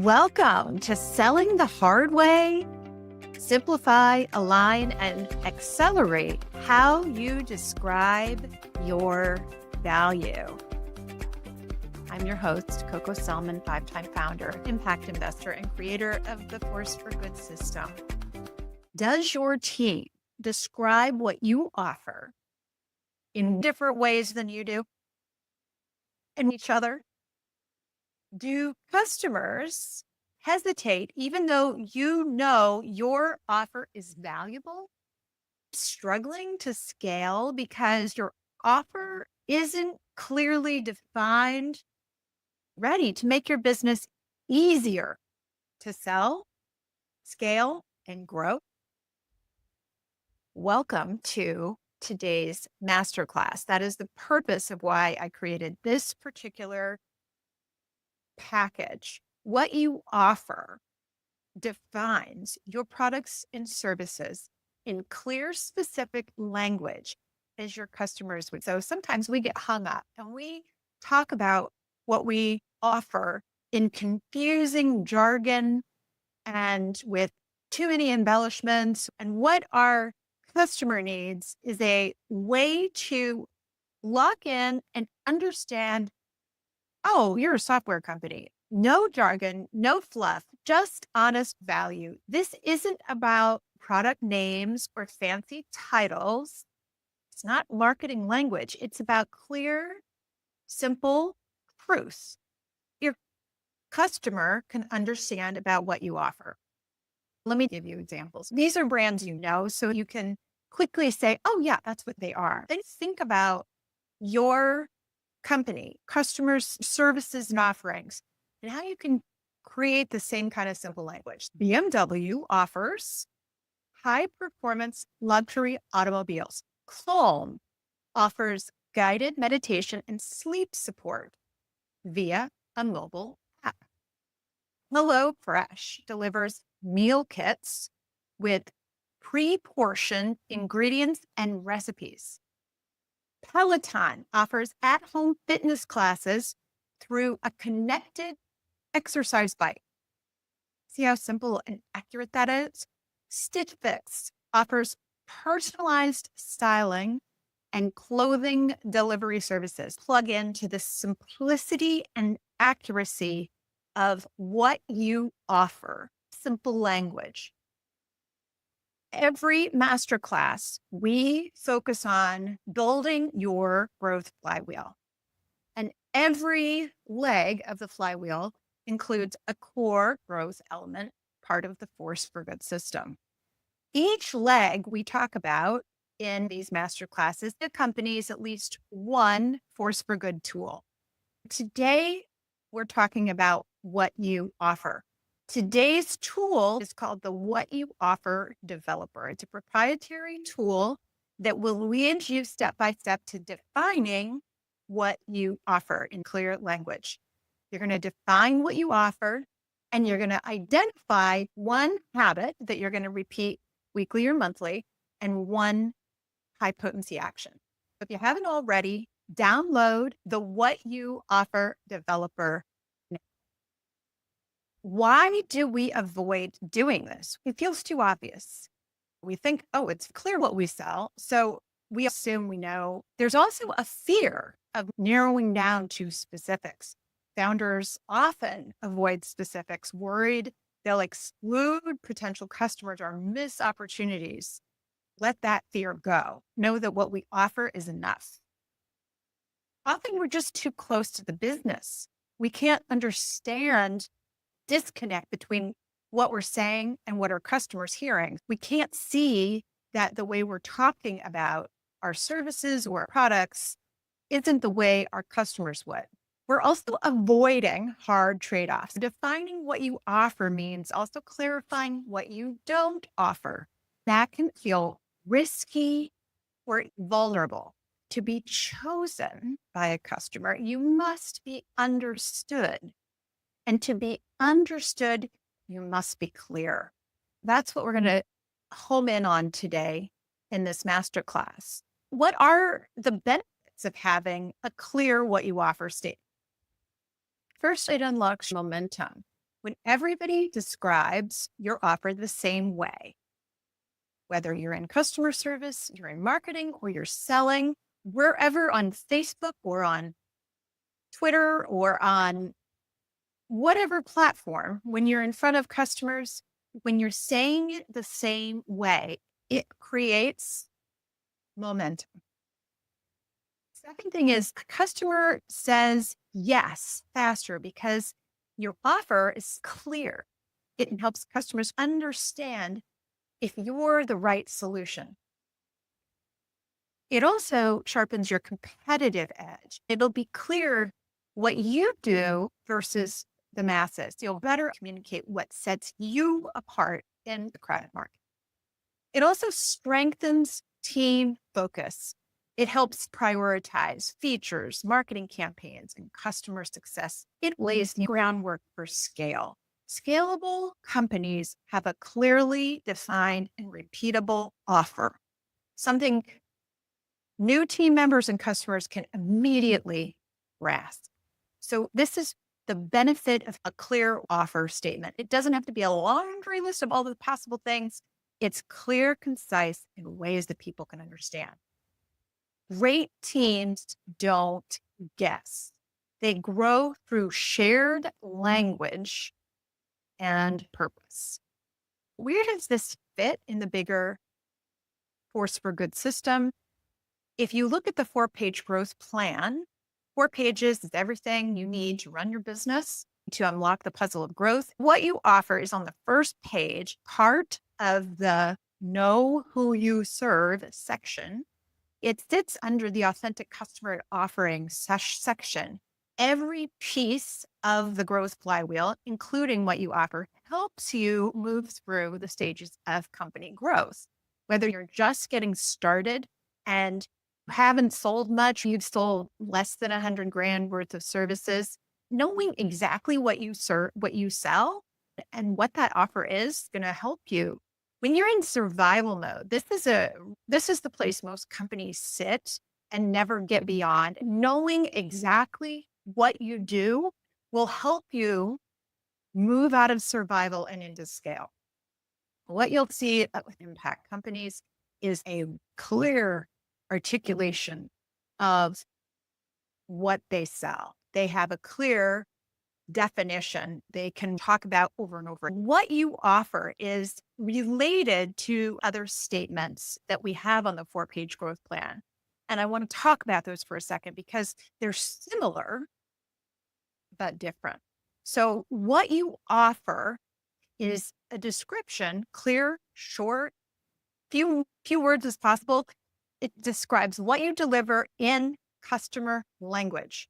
Welcome to Selling the Hard Way. Simplify, align, and accelerate how you describe your value. I'm your host, Coco Selman, 5-time founder, impact investor, and creator of the Force for Good system. Does your team describe what you offer in different ways than you do and each other? Do customers hesitate even though you know your offer is valuable? Struggling to scale because your offer isn't clearly defined, ready to make your business easier to sell, scale, and grow? Welcome to today's masterclass. That is the purpose of why I created this particular package. What you offer defines your products and services in clear, specific language as your customers would. So sometimes we get hung up and we talk about what we offer in confusing jargon and with too many embellishments. And what our customer needs is a way to lock in and understand, oh, you're a software company. No jargon, no fluff, just honest value. This isn't about product names or fancy titles. It's not marketing language. It's about clear, simple truths your customer can understand about what you offer. Let me give you examples. These are brands you know, so you can quickly say, oh yeah, that's what they are. Then think about your company, customers, services, and offerings, and how you can create the same kind of simple language. BMW offers high performance luxury automobiles. Calm offers guided meditation and sleep support via a mobile app. HelloFresh delivers meal kits with pre-portioned ingredients and recipes. Peloton offers at-home fitness classes through a connected exercise bike. See how simple and accurate that is? Stitch Fix offers personalized styling and clothing delivery services. Plug into the simplicity and accuracy of what you offer. Simple language. Every masterclass, we focus on building your growth flywheel. And every leg of the flywheel includes a core growth element, part of the Force for Good system. Each leg we talk about in these masterclasses accompanies at least one Force for Good tool. Today, we're talking about what you offer. Today's tool is called the What You Offer Developer. It's a proprietary tool that will lead you step by step to defining what you offer in clear language. You're going to define what you offer, and you're going to identify one habit that you're going to repeat weekly or monthly, and one high potency action. If you haven't already, download the What You Offer Developer. Why do we avoid doing this? It feels too obvious. We think, oh, it's clear what we sell, so we assume we know. There's also a fear of narrowing down to specifics. Founders often avoid specifics, worried they'll exclude potential customers or miss opportunities. Let that fear go. Know that what we offer is enough. Often we're just too close to the business. We can't understand disconnect between what we're saying and what our customers hearing. We can't see that the way we're talking about our services or our products isn't the way our customers would. We're also avoiding hard trade-offs. Defining what you offer means also clarifying what you don't offer. That can feel risky or vulnerable. To be chosen by a customer, you must be understood. And to be understood, you must be clear. That's what we're going to home in on today in this masterclass. What are the benefits of having a clear what you offer statement? First, it unlocks momentum. When everybody describes your offer the same way, whether you're in customer service, you're in marketing, or you're selling, wherever on Facebook or on Twitter or on whatever platform, when you're in front of customers, when you're saying it the same way, it creates momentum. Second thing is a customer says yes faster because your offer is clear. It helps customers understand if you're the right solution. It also sharpens your competitive edge. It'll be clear what you do versus the masses. You'll better communicate what sets you apart in the crowded market. It also strengthens team focus. It helps prioritize features, marketing campaigns, and customer success. It lays the groundwork for scale. Scalable companies have a clearly defined and repeatable offer, something new team members and customers can immediately grasp. So this is the benefit of a clear offer statement. It doesn't have to be a laundry list of all the possible things. It's clear, concise, in ways that people can understand. Great teams don't guess. They grow through shared language and purpose. Where does this fit in the bigger Force for Good system? If you look at the 4-page growth plan, 4 pages is everything you need to run your business, to unlock the puzzle of growth. What you offer is on the first page, part of the Know Who You Serve section. It sits under the authentic customer offering section. Every piece of the growth flywheel, including what you offer, helps you move through the stages of company growth. Whether you're just getting started and haven't sold much, you've sold less than $100,000 worth of services, knowing exactly what you sell and what that offer is going to help you. When you're in survival mode, this is the place most companies sit and never get beyond. Knowing exactly what you do will help you move out of survival and into scale. What you'll see with impact companies is a clear articulation of what they sell. They have a clear definition they can talk about over and over. What you offer is related to other statements that we have on the 4-page growth plan. And I want to talk about those for a second because they're similar, but different. So what you offer is a description, clear, short, few words as possible. It describes what you deliver in customer language.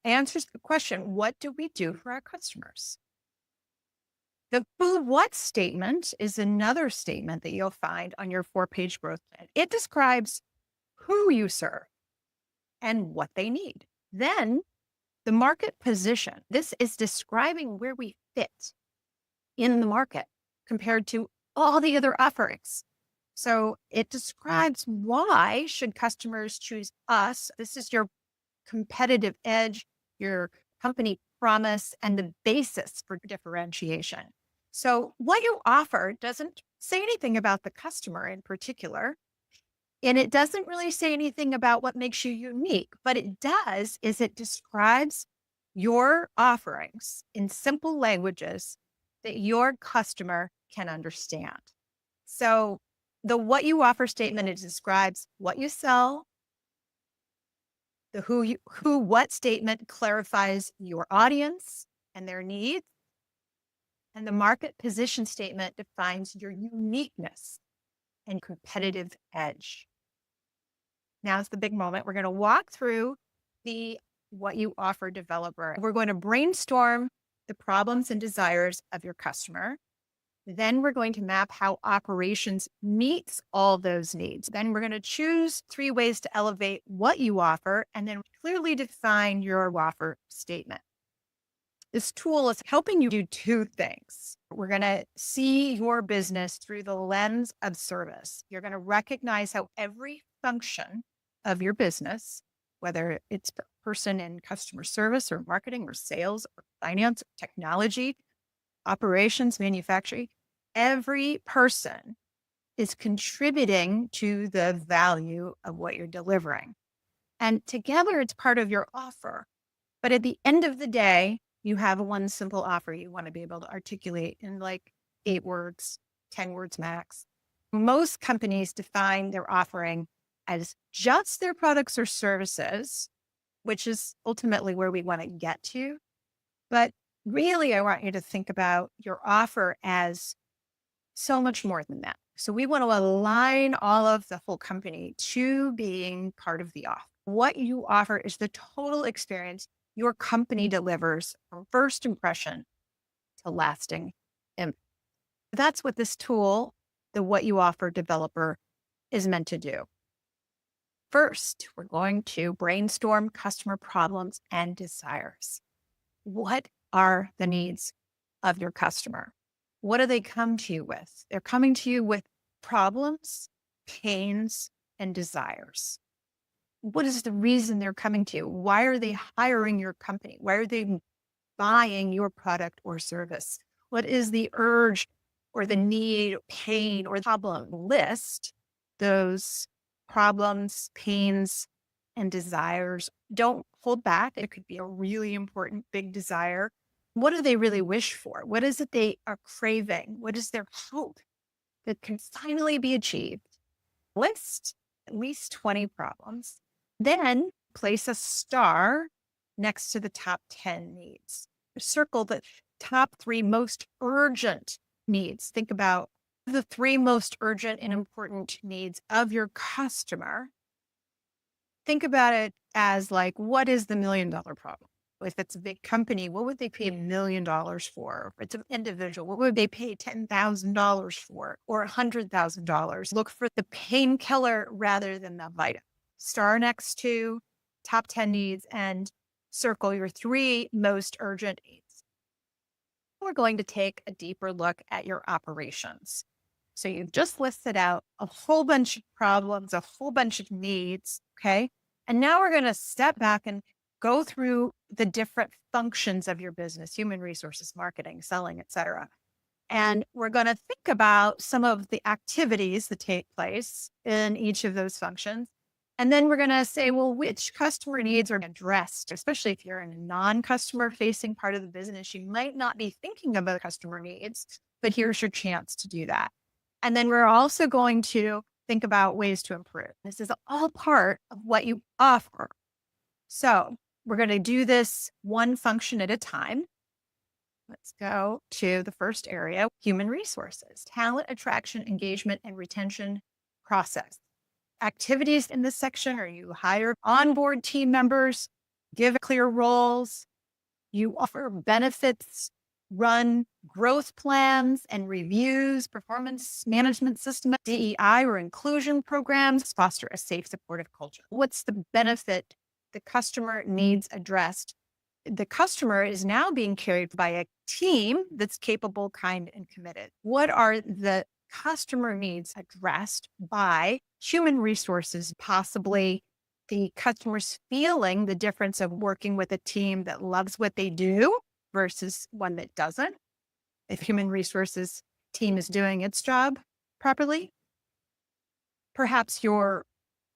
Answers the question, what do we do for our customers? The who what statement is another statement that you'll find on your 4-page growth plan. It describes who you serve and what they need. Then the market position. This is describing where we fit in the market compared to all the other offerings. So it describes why should customers choose us. This is your competitive edge, your company promise, and the basis for differentiation. So what you offer doesn't say anything about the customer in particular, and it doesn't really say anything about what makes you unique. But it does is it describes your offerings in simple languages that your customer can understand. So the what you offer statement, it describes what you sell. The who what statement clarifies your audience and their needs. And the market position statement defines your uniqueness and competitive edge. Now's the big moment. We're going to walk through the what you offer developer. We're going to brainstorm the problems and desires of your customer. Then we're going to map how operations meets all those needs. Then we're going to choose 3 ways to elevate what you offer and then clearly define your offer statement. This tool is helping you do 2 things. We're going to see your business through the lens of service. You're going to recognize how every function of your business, whether it's person in customer service or marketing or sales or finance, technology, operations, manufacturing, every person is contributing to the value of what you're delivering. And together it's part of your offer. But at the end of the day, you have one simple offer you want to be able to articulate in like 8 words, 10 words max. Most companies define their offering as just their products or services, which is ultimately where we want to get to. But really, I want you to think about your offer as so much more than that. So we want to align all of the whole company to being part of the offer. What you offer is the total experience your company delivers from first impression to lasting impact. That's what this tool, the What You Offer developer, is meant to do. First, we're going to brainstorm customer problems and desires. What are the needs of your customer? What do they come to you with? They're coming to you with problems, pains, and desires. What is the reason they're coming to you? Why are they hiring your company? Why are they buying your product or service? What is the urge or the need, pain, or problem? List those problems, pains, and desires. Don't hold back. It could be a really important big desire. What do they really wish for? What is it they are craving? What is their hope that can finally be achieved? List at least 20 problems. Then place a star next to the top 10 needs. Circle the top 3 most urgent needs. Think about the 3 most urgent and important needs of your customer. Think about it as like, what is the $1 million problem? If it's a big company, what would they pay $1 million for? If it's an individual, what would they pay $10,000 for or $100,000? Look for the painkiller rather than the vitamin. Star next to top 10 needs and circle your 3 most urgent needs. We're going to take a deeper look at your operations. So you've just listed out a whole bunch of problems, a whole bunch of needs, okay? And now we're going to step back and go through the different functions of your business, human resources, marketing, selling, et cetera. And we're going to think about some of the activities that take place in each of those functions. And then we're going to say, well, which customer needs are addressed, especially if you're in a non-customer facing part of the business. You might not be thinking about customer needs, but here's your chance to do that. And then we're also going to think about ways to improve. This is all part of what you offer. So we're going to do this one function at a time. Let's go to the first area, human resources, talent attraction, engagement, and retention process. Activities in this section are you hire onboard team members, give clear roles, you offer benefits, run growth plans and reviews, performance management system, DEI or inclusion programs, foster a safe, supportive culture. What's the benefit the customer needs addressed? The customer is now being carried by a team that's capable, kind, and committed. What are the customer needs addressed by human resources, possibly the customer's feeling the difference of working with a team that loves what they do versus one that doesn't? If human resources team is doing its job properly, perhaps your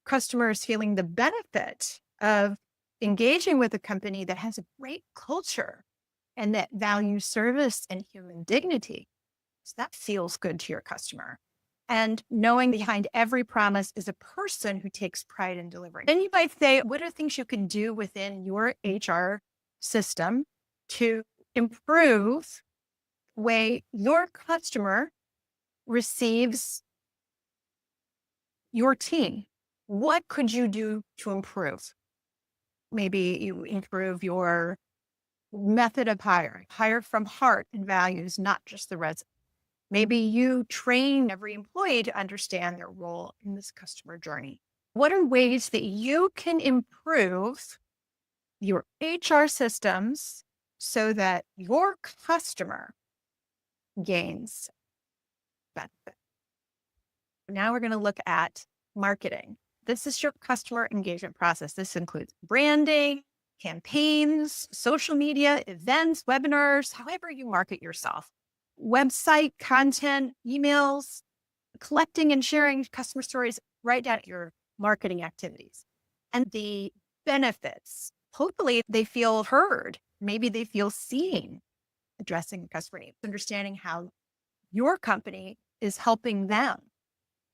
customer is feeling the benefit of engaging with a company that has a great culture and that values service and human dignity. So that feels good to your customer. And knowing behind every promise is a person who takes pride in delivering. Then you might say, what are things you can do within your HR system to improve the way your customer receives your team? What could you do to improve? Maybe you improve your method of hiring, hire from heart and values, not just the resume. Maybe you train every employee to understand their role in this customer journey. What are ways that you can improve your HR systems so that your customer gains benefit? Now we're going to look at marketing. This is your customer engagement process. This includes branding, campaigns, social media, events, webinars, however you market yourself, website content, emails, collecting and sharing customer stories, write down your marketing activities and the benefits. Hopefully, they feel heard. Maybe they feel seen addressing customer needs, understanding how your company is helping them.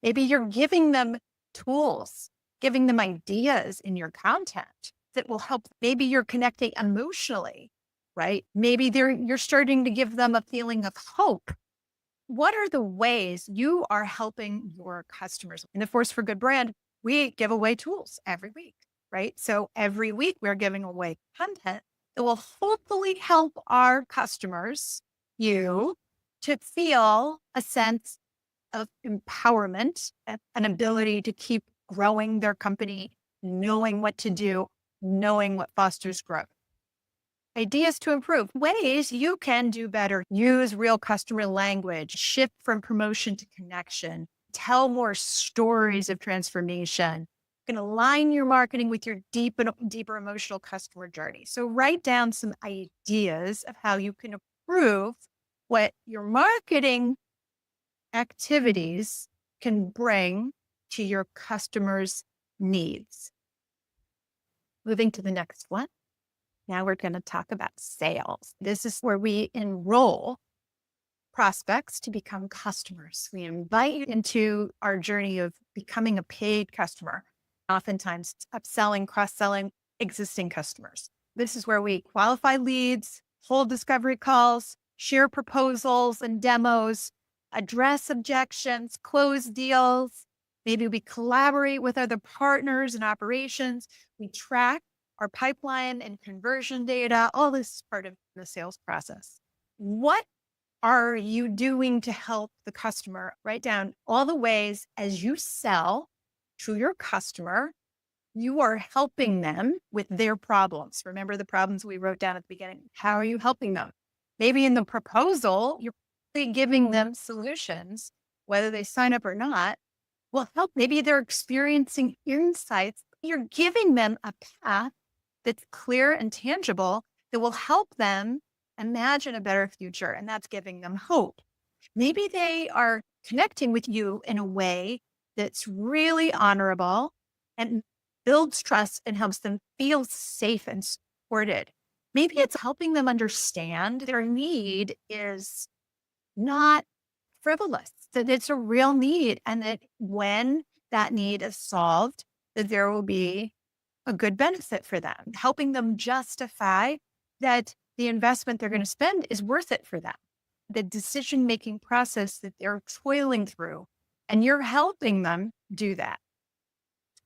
Maybe you're giving them tools, giving them ideas in your content that will help. Maybe you're connecting emotionally, right? Maybe you're starting to give them a feeling of hope. What are the ways you are helping your customers? In the Force for Good brand, we give away tools every week, right? So every week we're giving away content that will hopefully help our customers, you, to feel a sense of empowerment, an ability to keep growing their company, knowing what to do, knowing what fosters growth. Ideas to improve, ways you can do better. Use real customer language, shift from promotion to connection, tell more stories of transformation. You can align your marketing with your deeper emotional customer journey. So write down some ideas of how you can improve what your marketing activities can bring to your customers' needs. Moving to the next one. Now we're going to talk about sales. This is where we enroll prospects to become customers. We invite you into our journey of becoming a paid customer, oftentimes upselling, cross-selling existing customers. This is where we qualify leads, hold discovery calls, share proposals and demos, address objections, close deals. Maybe we collaborate with other partners and operations. We track our pipeline and conversion data. All this is part of the sales process. What are you doing to help the customer? Write down all the ways as you sell to your customer, you are helping them with their problems. Remember the problems we wrote down at the beginning. How are you helping them? Maybe in the proposal, you're giving them solutions, whether they sign up or not, will help. Maybe they're experiencing insights. You're giving them a path that's clear and tangible that will help them imagine a better future. And that's giving them hope. Maybe they are connecting with you in a way that's really honorable and builds trust and helps them feel safe and supported. Maybe it's helping them understand their need is not frivolous, that it's a real need, and that when that need is solved, that there will be a good benefit for them, helping them justify that the investment they're going to spend is worth it for them, the decision-making process that they're toiling through, and you're helping them do that.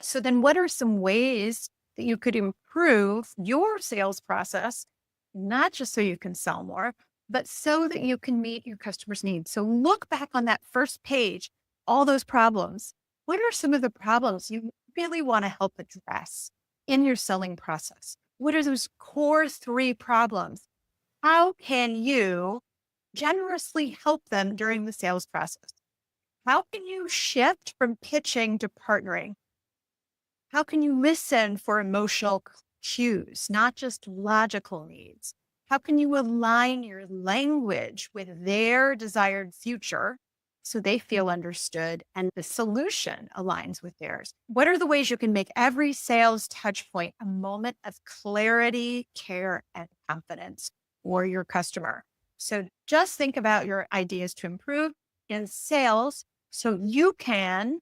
So then what are some ways that you could improve your sales process, not just so you can sell more, but so that you can meet your customers' needs? So look back on that first page, all those problems. What are some of the problems you really want to help address in your selling process? What are those core 3 problems? How can you generously help them during the sales process? How can you shift from pitching to partnering? How can you listen for emotional cues, not just logical needs? How can you align your language with their desired future so they feel understood and the solution aligns with theirs? What are the ways you can make every sales touch point a moment of clarity, care, and confidence for your customer? So just think about your ideas to improve in sales so you can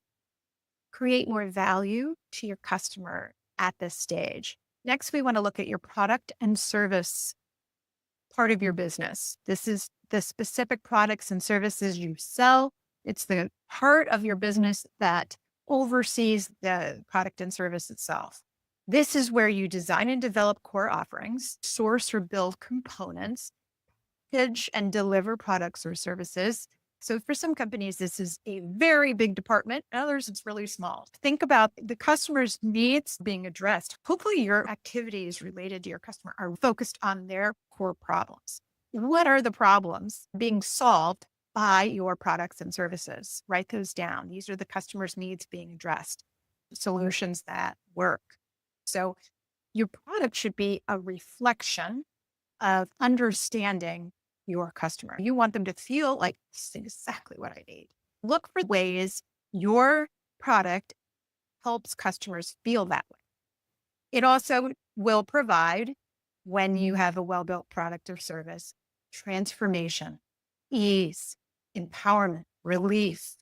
create more value to your customer at this stage. Next, we want to look at your product and service part of your business. This is the specific products and services you sell. It's the part of your business that oversees the product and service itself. This is where you design and develop core offerings, source or build components, package and deliver products or services. So for some companies, this is a very big department. Others, it's really small. Think about the customer's needs being addressed. Hopefully your activities related to your customer are focused on their core problems. What are the problems being solved by your products and services? Write those down. These are the customer's needs being addressed, solutions that work. So Your product should be a reflection of understanding your customer. You want them to feel like this is exactly what I need. Look for ways your product helps customers feel that way. It also will provide, when you have a well built product or service, transformation, ease, empowerment, relief.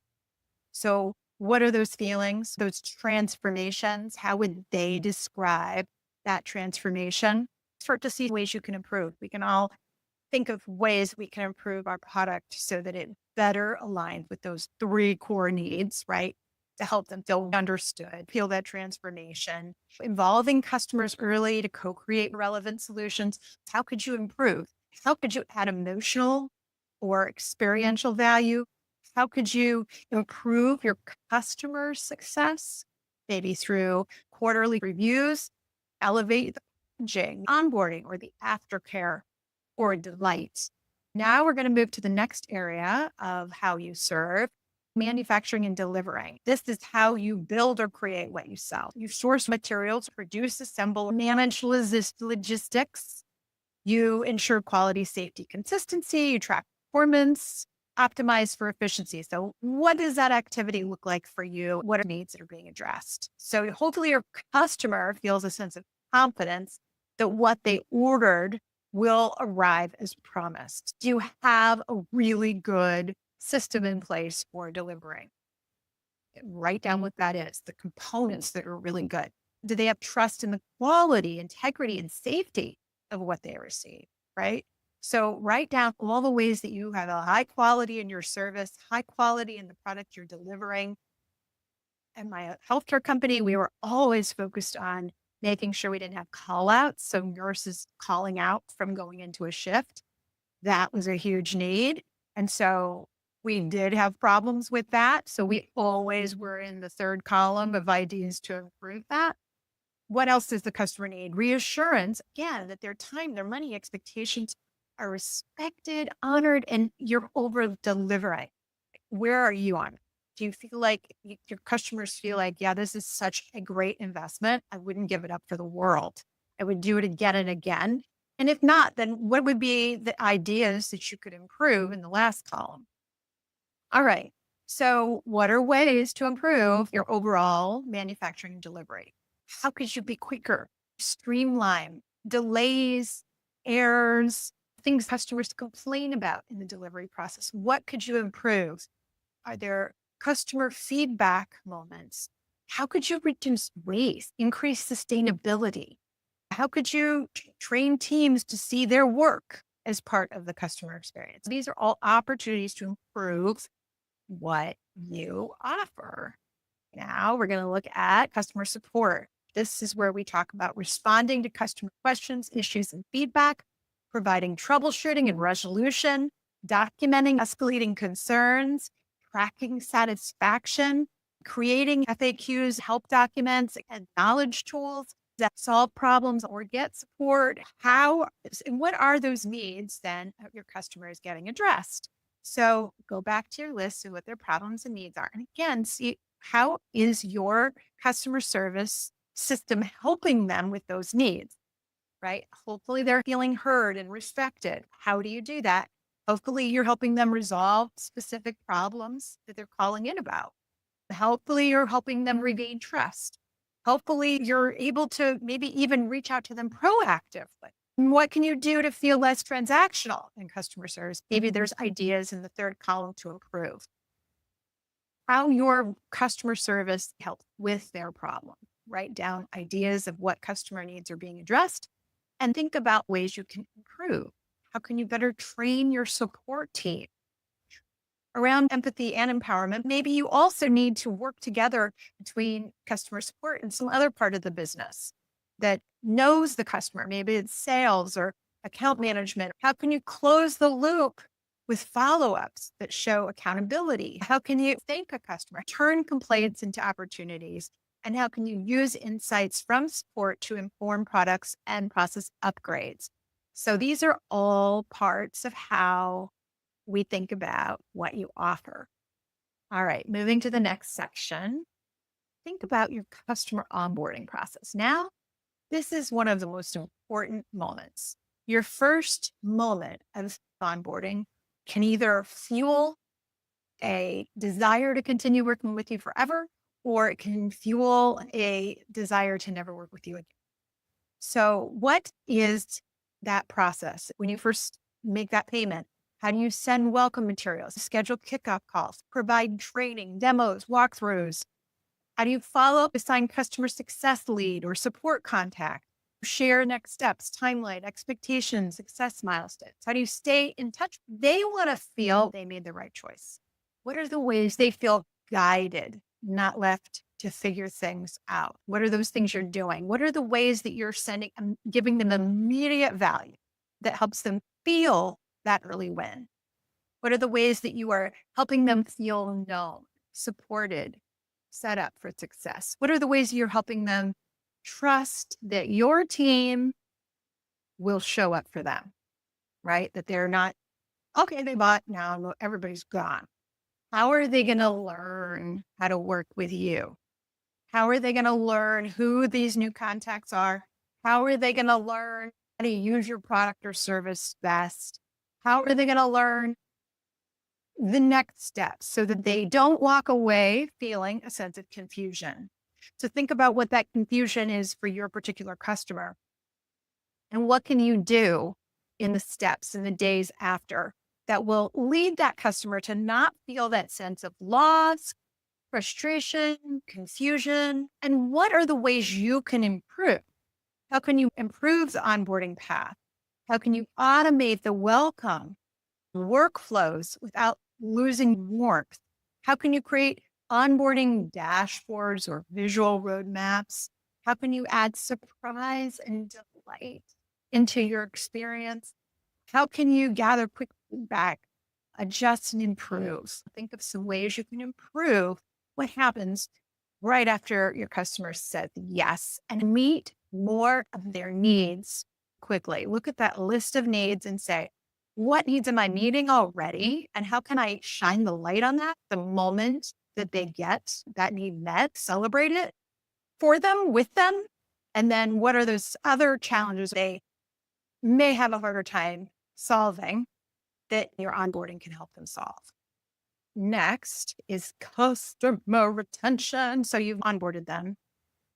So, what are those feelings, those transformations? How would they describe that transformation? Start to see ways you can improve. We can all think of ways we can improve our product so that it better aligns with those three core needs, right? To help them feel understood, feel that transformation, involving customers early to co create relevant solutions. How could you improve? How could you add emotional or experiential value? How could you improve your customer success? Maybe through quarterly reviews, elevate the packaging, onboarding, or the aftercare or delight. Now we're going to move to the next area of how you serve manufacturing and delivering. This is how you build or create what you sell. You source materials, produce, assemble, manage logistics. You ensure quality, safety, consistency. You track performance, optimize for efficiency. So, what does that activity look like for you? What are needs that are being addressed? So, hopefully, your customer feels a sense of confidence that what they ordered will arrive as promised. Do you have a really good system in place for delivering? Write down what that is, the components that are really good. Do they have trust in the quality, integrity, and safety of what they receive? Right. So write down all the ways that you have a high quality in your service, high quality in the product you're delivering. And my healthcare company, we were always focused on making sure we didn't have call outs. So nurses calling out from going into a shift. That was a huge need. And so we did have problems with that. So we always were in the third column of ideas to improve that. What else does the customer need? Reassurance, again, that their time, their money expectations are respected, honored, and you're over delivering. Where are you on? Do you feel like your customers feel like, yeah, this is such a great investment? I wouldn't give it up for the world. I would do it again and again. And if not, then what would be the ideas that you could improve in the last column? All right. So, what are ways to improve your overall manufacturing and delivery? How could you be quicker, streamline, delays, errors, things customers complain about in the delivery process? What could you improve? Are there customer feedback moments? How could you reduce waste, increase sustainability? How could you train teams to see their work as part of the customer experience? These are all opportunities to improve what you offer. Now we're going to look at customer support. This is where we talk about responding to customer questions, issues, and feedback, providing troubleshooting and resolution, documenting escalating concerns, tracking satisfaction, creating FAQs, help documents, and knowledge tools that solve problems or get support. How and what are those needs then that your customer is getting addressed? So go back to your list of what their problems and needs are. And again, see how is your customer service system helping them with those needs, right? Hopefully they're feeling heard and respected. How do you do that? Hopefully you're helping them resolve specific problems that they're calling in about. Hopefully you're helping them regain trust. Hopefully you're able to maybe even reach out to them proactively. What can you do to feel less transactional in customer service? Maybe there's ideas in the third column to improve how your customer service helps with their problem. Write down ideas of what customer needs are being addressed and think about ways you can improve. How can you better train your support team around empathy and empowerment? Maybe you also need to work together between customer support and some other part of the business that knows the customer. Maybe it's sales or account management. How can you close the loop with follow-ups that show accountability? How can you thank a customer, turn complaints into opportunities? And how can you use insights from support to inform products and process upgrades? So these are all parts of how we think about what you offer. All right, moving to the next section. Think about your customer onboarding process. Now, This is one of the most important moments. Your first moment of onboarding can either fuel a desire to continue working with you forever, or it can fuel a desire to never work with you again. So, what is that process when you first make that payment? How do you send welcome materials, schedule kickoff calls, provide training, demos, walkthroughs? How do you follow up, assign customer success lead or support contact? Share next steps, timeline, expectations, success milestones. How do you stay in touch? They want to feel they made the right choice. What are the ways they feel guided, not left to figure things out? What are those things you're doing? What are the ways that you're sending, giving them immediate value that helps them feel that early win? What are the ways that you are helping them feel known, supported, set up for success? What are the ways you're helping them trust that your team will show up for them, right? That they're not, okay, they bought, now everybody's gone. How are they going to learn how to work with you? How are they going to learn who these new contacts are? How are they going to learn how to use your product or service best? How are they going to learn the next steps so that they don't walk away feeling a sense of confusion? So think about what that confusion is for your particular customer, and what can you do in the steps in the days after that will lead that customer to not feel that sense of loss, frustration, confusion? And what are the ways you can improve? How can you improve the onboarding path? How can you automate the welcome workflows without losing warmth? How can you create onboarding dashboards or visual roadmaps? How can you add surprise and delight into your experience? How can you gather quick feedback, adjust and improve? Think of some ways you can improve what happens right after your customer says yes, and meet more of their needs quickly. Look at that list of needs and say, what needs am I meeting already? And how can I shine the light on that the moment that they get that need met? Celebrate it for them, with them. And then what are those other challenges they may have a harder time solving that your onboarding can help them solve? Next is customer retention. So you've onboarded them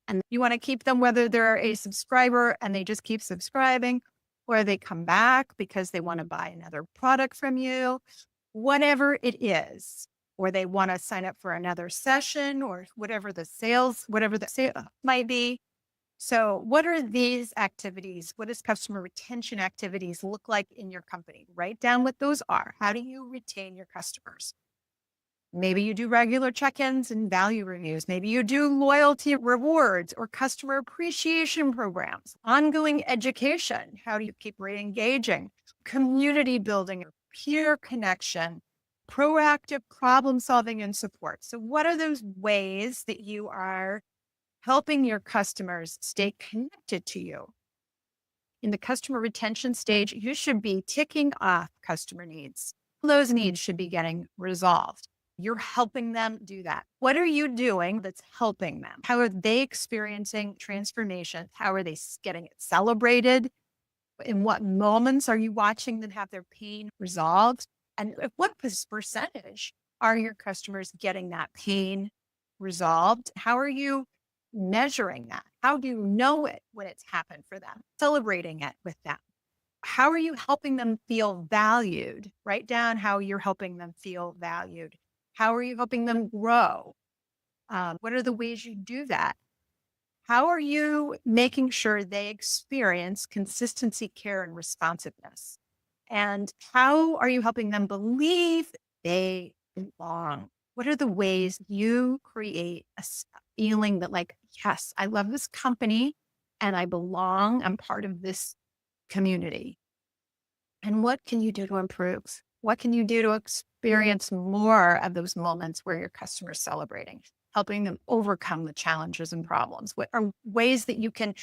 and you want to keep them, whether they're a subscriber and they just keep subscribing, or they come back because they want to buy another product from you, whatever it is, or they want to sign up for another session, or whatever the sale might be. So what are these activities? What does customer retention activities look like in your company? Write down what those are. How do you retain your customers? Maybe you do regular check-ins and value reviews. Maybe you do loyalty rewards or customer appreciation programs, ongoing education. How do you keep re-engaging? Community building, peer connection, proactive problem solving and support. So what are those ways that you are helping your customers stay connected to you? In the customer retention stage, you should be ticking off customer needs. Those needs should be getting resolved. You're helping them do that. What are you doing that's helping them? How are they experiencing transformation? How are they getting it celebrated? In what moments are you watching them have their pain resolved? And what percentage are your customers getting that pain resolved? How are you measuring that? How do you know it when it's happened for them? Celebrating it with them. How are you helping them feel valued? Write down how you're helping them feel valued. How are you helping them grow? What are the ways you do that? How are you making sure they experience consistency, care, and responsiveness? And how are you helping them believe they belong? What are the ways you create a feeling that, like, yes, I love this company and I belong. I'm part of this community. And what can you do to improve? What can you do to experience more of those moments where your customer's celebrating, helping them overcome the challenges and problems? What are ways that you can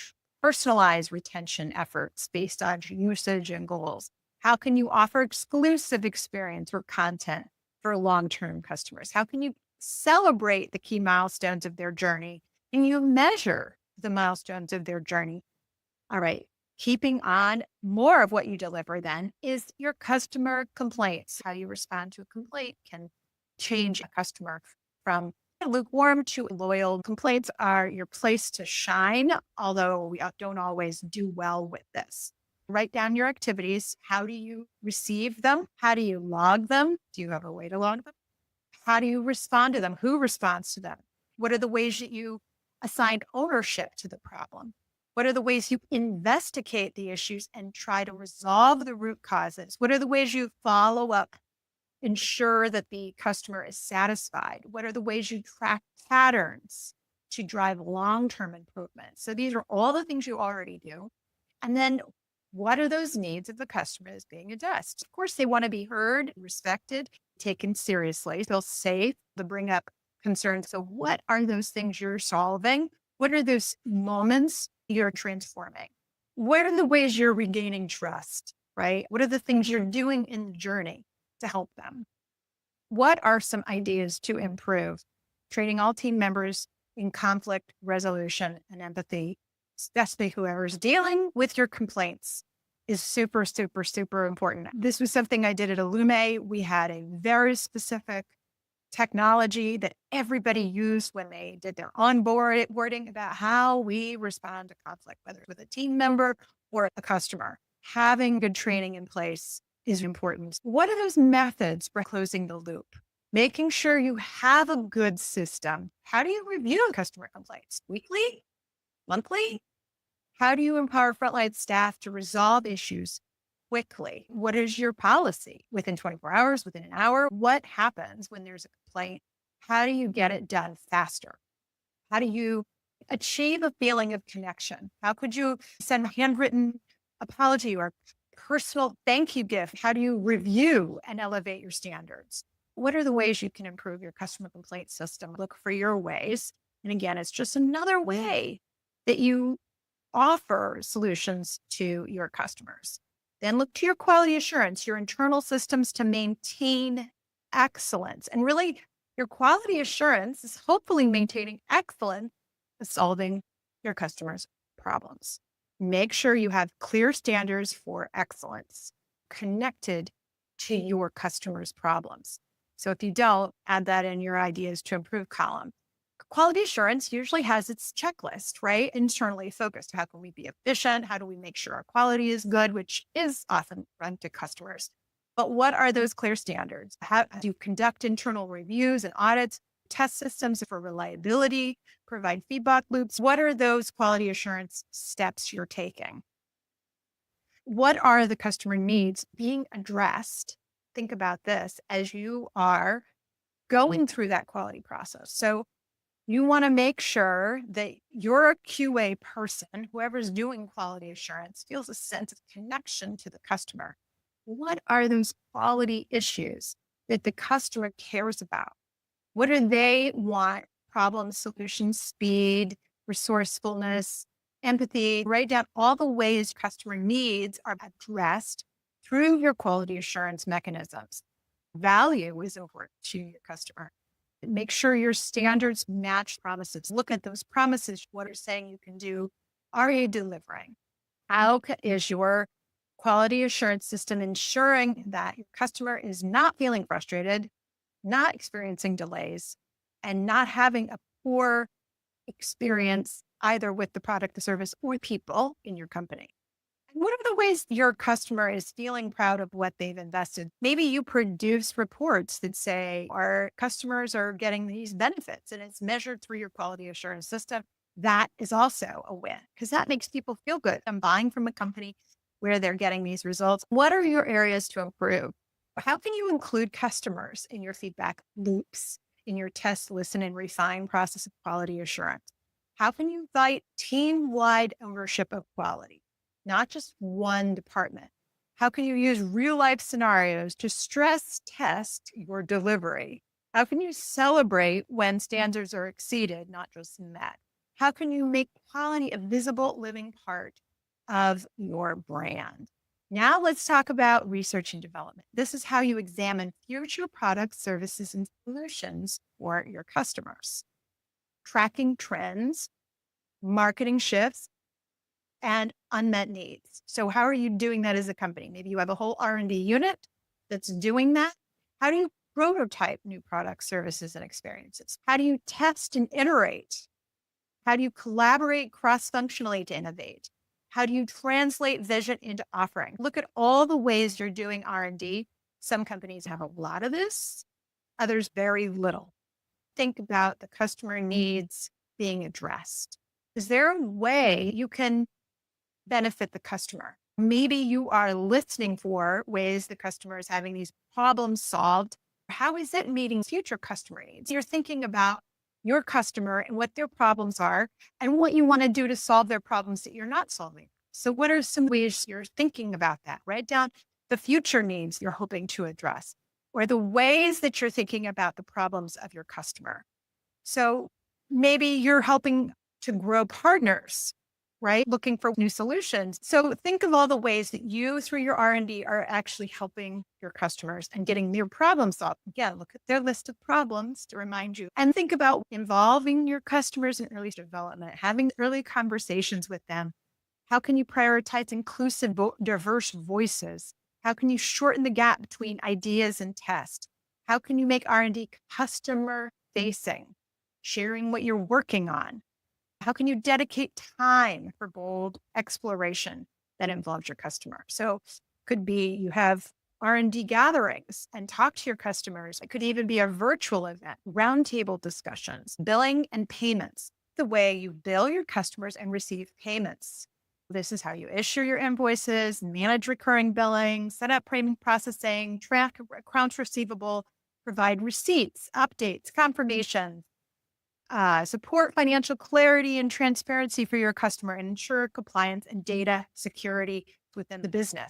personalize retention efforts based on usage and goals? How can you offer exclusive experience or content for long-term customers? How can you celebrate the key milestones of their journey? And you measure the milestones of their journey All right. Keeping on more of what you deliver then is your customer complaints. How you respond to a complaint can change a customer from lukewarm to loyal. Complaints are your place to shine, although we don't always do well with this. Write down your activities. How do you receive them? How do you log them? Do you have a way to log them? How do you respond to them? Who responds to them? What are the ways that you assign ownership to the problem? What are the ways you investigate the issues and try to resolve the root causes? What are the ways you follow up, ensure that the customer is satisfied? What are the ways you track patterns to drive long-term improvement? So these are all the things you already do. And then what are those needs of the customer is being addressed? Of course, they want to be heard, respected, taken seriously, feel safe, to bring up concerns. So what are those things you're solving? What are those moments you're transforming? What are the ways you're regaining trust, right? What are the things you're doing in the journey to help them? What are some ideas to improve? Training all team members in conflict resolution and empathy, especially whoever's dealing with your complaints, is super, super, super important. This was something I did at Illume. We had a very specific technology that everybody used when they did their onboarding about how we respond to conflict, whether it's with a team member or a customer. Having good training in place is important. What are those methods for closing the loop? Making sure you have a good system. How do you review customer complaints? Weekly? Monthly? How do you empower frontline staff to resolve issues quickly? What is your policy? Within 24 hours, within an hour? What happens when there's a complaint? How do you get it done faster? How do you achieve a feeling of connection? How could you send a handwritten apology or personal thank you gift? How do you review and elevate your standards? What are the ways you can improve your customer complaint system? Look for your ways. And again, it's just another way that you offer solutions to your customers. Then look to your quality assurance, your internal systems to maintain excellence. And really, your quality assurance is hopefully maintaining excellence, solving your customers' problems. Make sure you have clear standards for excellence connected to your customers' problems. So if you don't, add that in your ideas to improve column. Quality assurance usually has its checklist, right? Internally focused. How can we be efficient? How do we make sure our quality is good, which is often run to customers? But what are those clear standards? How do you conduct internal reviews and audits, test systems for reliability, provide feedback loops? What are those quality assurance steps you're taking? What are the customer needs being addressed? Think about this as you are going through that quality process. So you want to make sure that your QA person, whoever's doing quality assurance, feels a sense of connection to the customer. What are those quality issues that the customer cares about? What do they want? Problem solution, speed, resourcefulness, empathy. Write down all the ways customer needs are addressed through your quality assurance mechanisms. Value is important to your customer. Make sure your standards match promises. Look at those promises. What are saying you can do? Are you delivering? Is your quality assurance system ensuring that your customer is not feeling frustrated, not experiencing delays, and not having a poor experience either with the product, the service, or people in your company? What are the ways your customer is feeling proud of what they've invested? Maybe you produce reports that say our customers are getting these benefits and it's measured through your quality assurance system. That is also a win because that makes people feel good. I'm buying from a company where they're getting these results. What are your areas to improve? How can you include customers in your feedback loops, in your test, listen, and refine process of quality assurance? How can you invite team-wide ownership of quality? Not just one department. How can you use real life scenarios to stress test your delivery? How can you celebrate when standards are exceeded, not just met? How can you make quality a visible living part of your brand? Now let's talk about research and development. This is how you examine future products, services, and solutions for your customers. Tracking trends, marketing shifts, and unmet needs. So how are you doing that as a company? Maybe you have a whole R&D unit that's doing that. How do you prototype new products, services, and experiences? How do you test and iterate? How do you collaborate cross-functionally to innovate? How do you translate vision into offering? Look at all the ways you're doing R&D. Some companies have a lot of this, others very little. Think about the customer needs being addressed. Is there a way you can benefit the customer? Maybe you are listening for ways the customer is having these problems solved. How is it meeting future customer needs? You're thinking about your customer and what their problems are and what you want to do to solve their problems that you're not solving. So what are some ways you're thinking about that? Write down the future needs you're hoping to address or the ways that you're thinking about the problems of your customer. So maybe you're helping to grow partners, right? Looking for new solutions. So think of all the ways that you, through your R&D, are actually helping your customers and getting their problems solved. Again, look at their list of problems to remind you and think about involving your customers in early development, having early conversations with them. How can you prioritize inclusive, diverse voices? How can you shorten the gap between ideas and test? How can you make R&D customer facing, sharing what you're working on? How can you dedicate time for bold exploration that involves your customer? So could be you have R&D gatherings and talk to your customers. It could even be a virtual event, roundtable discussions, billing and payments, the way you bill your customers and receive payments. This is how you issue your invoices, manage recurring billing, set up payment processing, track accounts receivable, provide receipts, updates, confirmations, support financial clarity and transparency for your customer, and ensure compliance and data security within the business.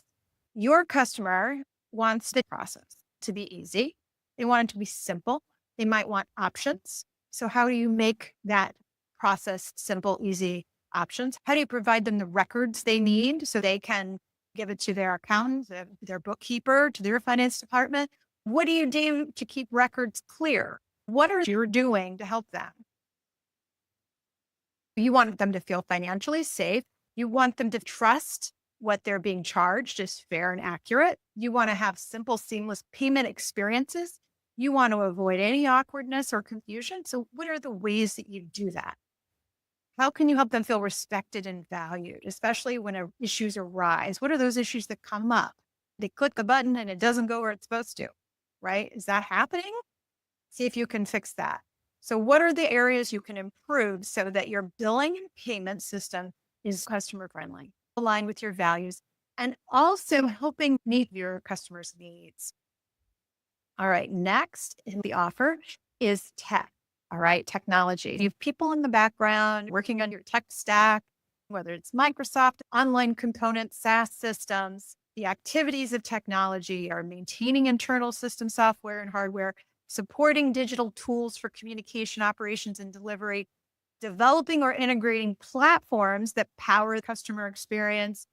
Your customer wants the process to be easy. They want it to be simple. They might want options. So how do you make that process simple, easy options? How do you provide them the records they need so they can give it to their accountant, their bookkeeper, to their finance department? What do you do to keep records clear? What are you doing to help them? You want them to feel financially safe. You want them to trust what they're being charged is fair and accurate. You want to have simple, seamless payment experiences. You want to avoid any awkwardness or confusion. So what are the ways that you do that? How can you help them feel respected and valued, especially when issues arise? What are those issues that come up? They click the button and it doesn't go where it's supposed to, right? Is that happening? See if you can fix that. So what are the areas you can improve so that your billing and payment system is customer friendly, aligned with your values, and also helping meet your customers' needs? All right, next in the offer is tech. All right, technology. You have people in the background working on your tech stack, whether it's Microsoft, online components, SaaS systems. The activities of technology are maintaining internal system software and hardware, supporting digital tools for communication, operations, and delivery, developing or integrating platforms that power the customer experience,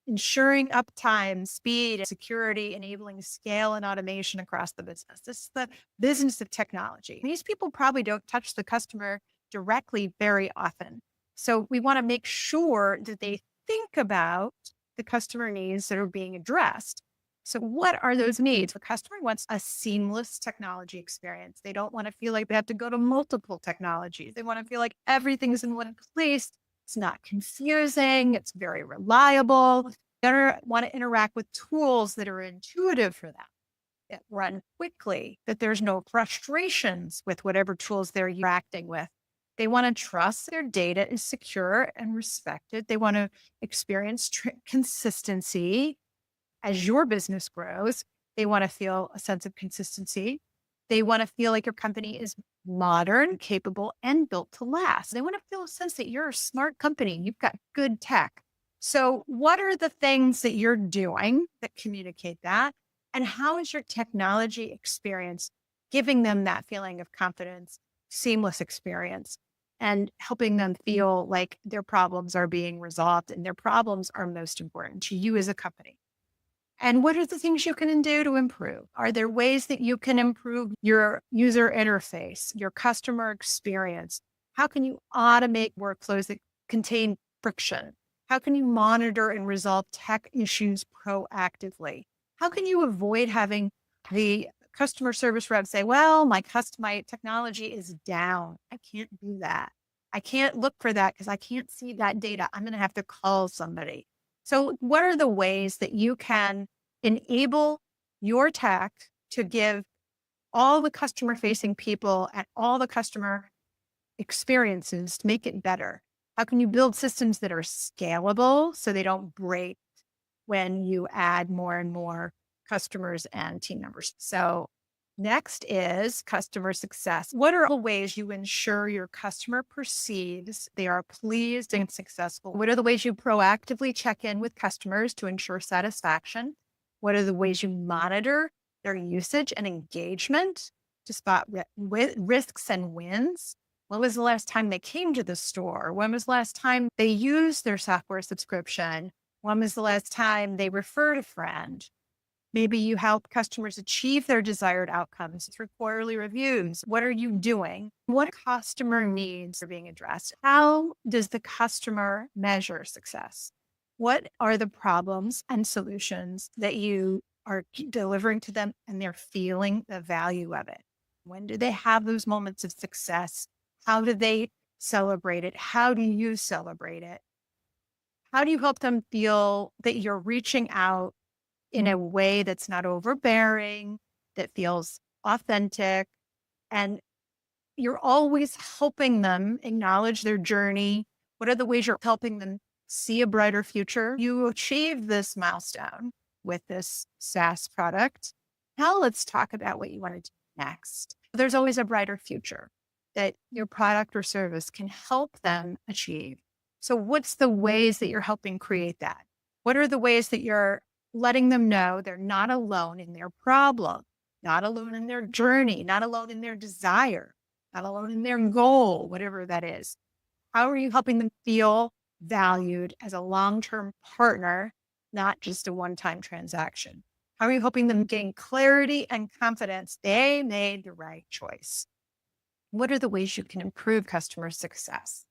ensuring uptime, speed, and security, enabling scale and automation across the business. This is the business of technology. These people probably don't touch the customer directly very often. So we want to make sure that they think about the customer needs that are being addressed. So what are those needs? The customer wants a seamless technology experience. They don't want to feel like they have to go to multiple technologies. They want to feel like everything's in one place. It's not confusing. It's very reliable. They want to interact with tools that are intuitive for them, that run quickly, that there's no frustrations with whatever tools they're interacting with. They want to trust their data is secure and respected. They want to experience consistency as your business grows. They want to feel a sense of consistency. They want to feel like your company is modern, capable, and built to last. They want to feel a sense that you're a smart company. You've got good tech. So what are the things that you're doing that communicate that? And how is your technology experience giving them that feeling of confidence, seamless experience, and helping them feel like their problems are being resolved and their problems are most important to you as a company? And what are the things you can do to improve? Are there ways that you can improve your user interface, your customer experience? How can you automate workflows that contain friction? How can you monitor and resolve tech issues proactively? How can you avoid having the customer service rep say, well, my technology is down. I can't do that. I can't look for that because I can't see that data. I'm going to have to call somebody. So, what are the ways that you can enable your tech to give all the customer facing people and all the customer experiences to make it better? How can you build systems that are scalable so they don't break when you add more and more customers and team members? So, next is customer success. What are the ways you ensure your customer perceives they are pleased and successful? What are the ways you proactively check in with customers to ensure satisfaction? What are the ways you monitor their usage and engagement to spot risks and wins? When was the last time they came to the store? When was the last time they used their software subscription? When was the last time they referred a friend? Maybe you help customers achieve their desired outcomes through quarterly reviews. What are you doing? What customer needs are being addressed? How does the customer measure success? What are the problems and solutions that you are delivering to them and they're feeling the value of it? When do they have those moments of success? How do they celebrate it? How do you celebrate it? How do you help them feel that you're reaching out in a way that's not overbearing, that feels authentic, and you're always helping them acknowledge their journey? What are the ways you're helping them see a brighter future? You achieved this milestone with this SaaS product. Now let's talk about what you want to do next. There's always a brighter future that your product or service can help them achieve. So what's the ways that you're helping create that? What are the ways that you're letting them know they're not alone in their problem, not alone in their journey, not alone in their desire, not alone in their goal, whatever that is? How are you helping them feel valued as a long-term partner, not just a one-time transaction? How are you helping them gain clarity and confidence they made the right choice? What are the ways you can improve customer success?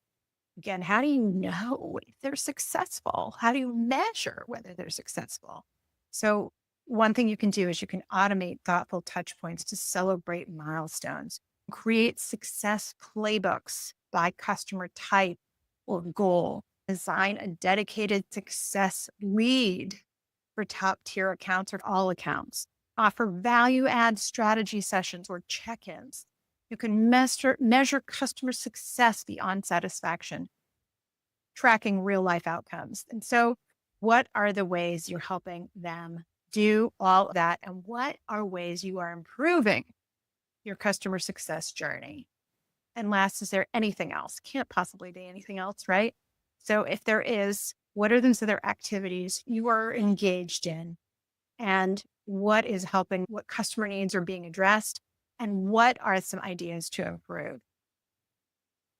Again, how do you know if they're successful? How do you measure whether they're successful? So, one thing you can do is you can automate thoughtful touch points to celebrate milestones, create success playbooks by customer type or goal, design a dedicated success lead for top tier accounts or all accounts, offer value add strategy sessions or check ins. You can measure customer success beyond satisfaction, tracking real life outcomes. And so, what are the ways you're helping them do all of that? And what are ways you are improving your customer success journey? And last, is there anything else? Can't possibly be anything else, right? So, if there is, what are those other activities you are engaged in? And what is helping? What customer needs are being addressed? And what are some ideas to improve?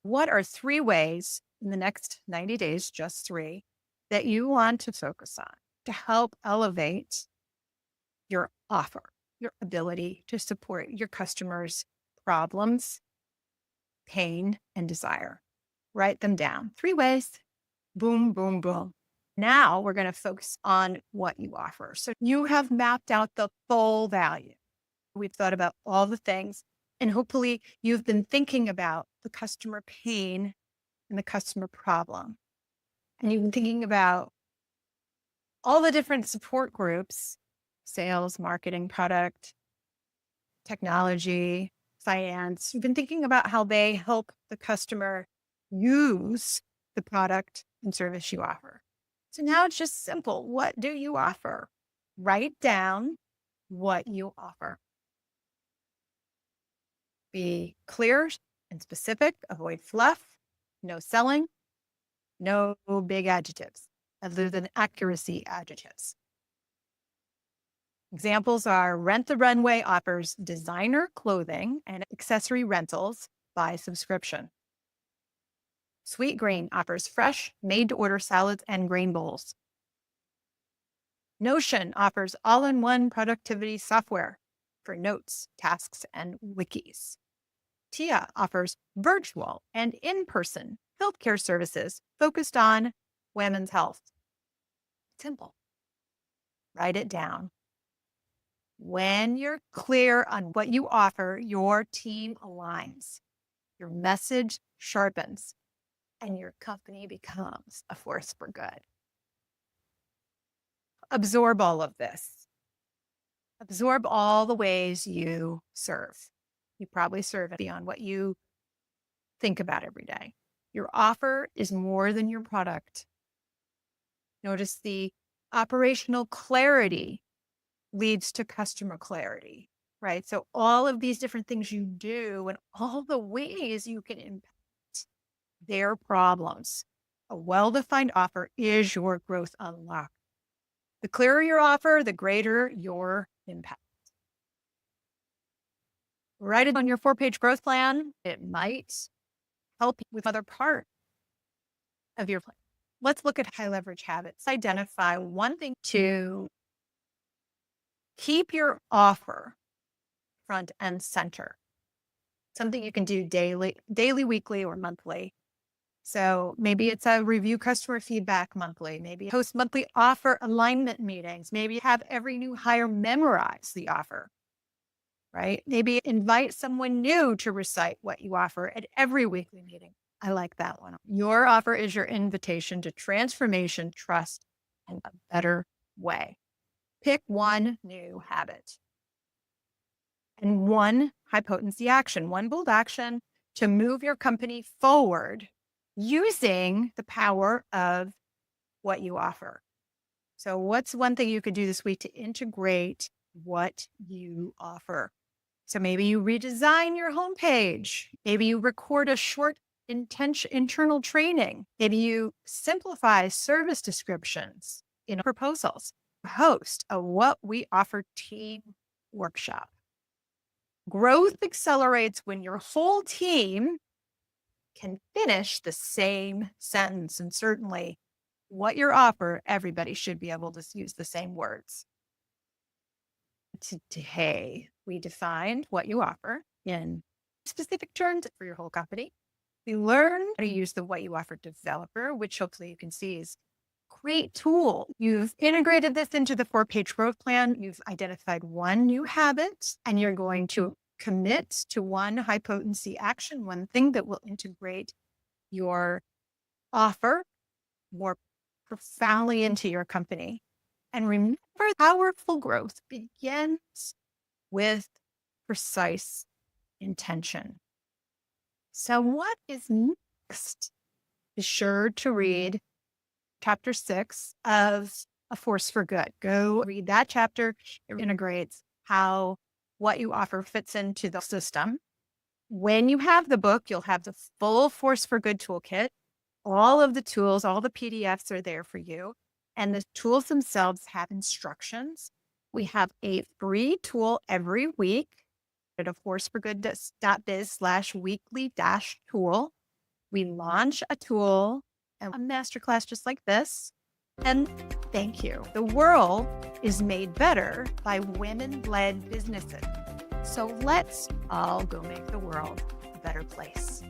What are 3 ways in the next 90 days, just 3, that you want to focus on to help elevate your offer, your ability to support your customers' problems, pain, and desire? Write them down. 3 ways. Boom, boom, boom. Now we're going to focus on what you offer. So you have mapped out the full value. We've thought about all the things, and hopefully you've been thinking about the customer pain and the customer problem. And you've been thinking about all the different support groups: sales, marketing, product, technology, finance. You've been thinking about how they help the customer use the product and service you offer. So now it's just simple. What do you offer? Write down what you offer. Be clear and specific. Avoid fluff. No selling. No big adjectives other than accuracy adjectives. Examples are Rent the Runway offers designer clothing and accessory rentals by subscription. Sweet Green offers fresh, made-to-order salads and grain bowls. Notion offers all-in-one productivity software for notes, tasks, and wikis. TIA offers virtual and in-person healthcare services focused on women's health. Simple. Write it down. When you're clear on what you offer, your team aligns, your message sharpens, and your company becomes a force for good. Absorb all of this. Absorb all the ways you serve. You probably serve beyond what you think about every day. Your offer is more than your product. Notice the operational clarity leads to customer clarity, right? So all of these different things you do and all the ways you can impact their problems. A well-defined offer is your growth unlock. The clearer your offer, the greater your impact. Write it on your 4-page growth plan. It might help you with other part of your plan. Let's look at high leverage habits. Identify one thing to keep your offer front and center. Something you can do daily, weekly, or monthly. So maybe it's a review customer feedback monthly. Maybe host monthly offer alignment meetings. Maybe have every new hire memorize the offer, right? Maybe invite someone new to recite what you offer at every weekly meeting. I like that one. Your offer is your invitation to transformation, trust, and a better way. Pick one new habit and one high potency action, one bold action to move your company forward using the power of what you offer. So what's one thing you could do this week to integrate what you offer? So maybe you redesign your homepage. Maybe you record a short internal training. Maybe you simplify service descriptions in proposals. Host a What We Offer team workshop. Growth accelerates when your whole team can finish the same sentence. And certainly what you offer, everybody should be able to use the same words. Today, we defined what you offer in specific terms for your whole company. We learned how to use the What You Offer developer, which hopefully you can see is a great tool. You've integrated this into the 4-page growth plan. You've identified one new habit, and you're going to commit to one high potency action, one thing that will integrate your offer more profoundly into your company. And remember, powerful growth begins with precise intention. So what is next? Be sure to read chapter 6 of A Force for Good. Go read that chapter. It integrates how what you offer fits into the system. When you have the book, you'll have the full Force for Good toolkit. All of the tools, all the PDFs are there for you. And the tools themselves have instructions. We have a free tool every week at aforceforgood.biz/weekly-tool. We launch a tool and a masterclass just like this. And thank you. The world is made better by women-led businesses. So let's all go make the world a better place.